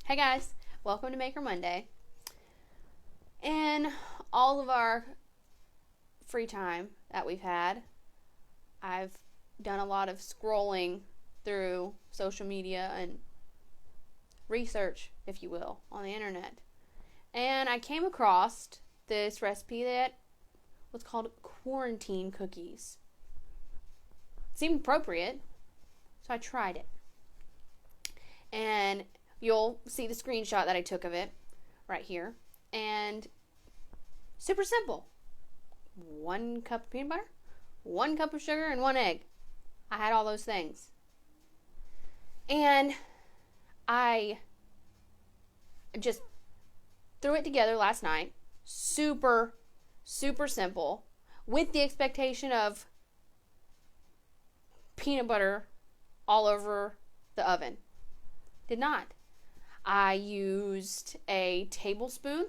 Hey guys, welcome to Maker Monday. In all of our free time that we've had, I've done a lot of scrolling through social media and research, if you will, on the internet. And I came across this recipe that was called quarantine cookies. It seemed appropriate, so I tried it. And you'll see the screenshot that I took of it right here. And super simple. 1 cup of peanut butter, 1 cup of sugar, and 1 egg. I had all those things. And I just threw it together last night. Super, super simple. With the expectation of peanut butter all over the oven. Did not. I used a tablespoon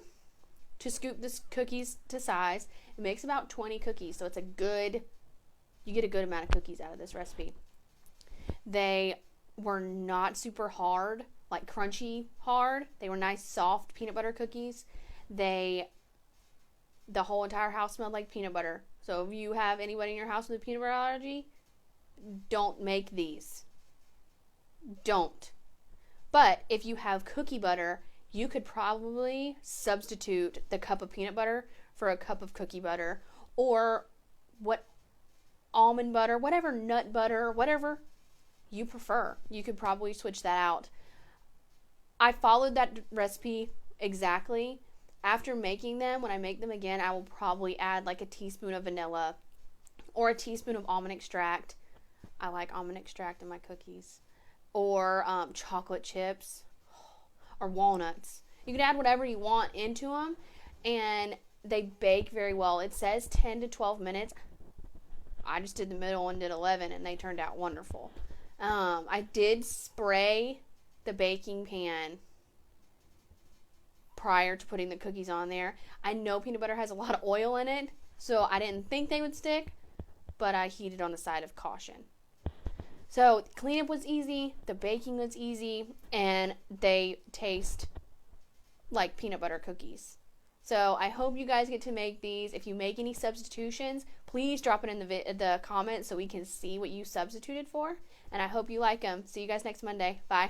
to scoop the cookies to size. It makes about 20 cookies, so you get a good amount of cookies out of this recipe. They were not super hard, like crunchy hard. They were nice, soft peanut butter cookies. The whole entire house smelled like peanut butter. So if you have anybody in your house with a peanut butter allergy, don't make these. Don't. But if you have cookie butter, you could probably substitute the cup of peanut butter for a cup of cookie butter, or almond butter, whatever nut butter, whatever you prefer. You could probably switch that out. I followed that recipe exactly. After making them, when I make them again, I will probably add like a teaspoon of vanilla or a teaspoon of almond extract. I like almond extract in my cookies. Or chocolate chips or walnuts. You can add whatever you want into them, and they bake very well. It says 10 to 12 minutes. I just did the middle and did 11, and they turned out wonderful. I did spray the baking pan prior to putting the cookies on there. I know peanut butter has a lot of oil in it, so I didn't think they would stick, but I heated on the side of caution. So the cleanup was easy, the baking was easy, and they taste like peanut butter cookies. So I hope you guys get to make these. If you make any substitutions, please drop it in the comments so we can see what you substituted for. And I hope you like them. See you guys next Monday. Bye.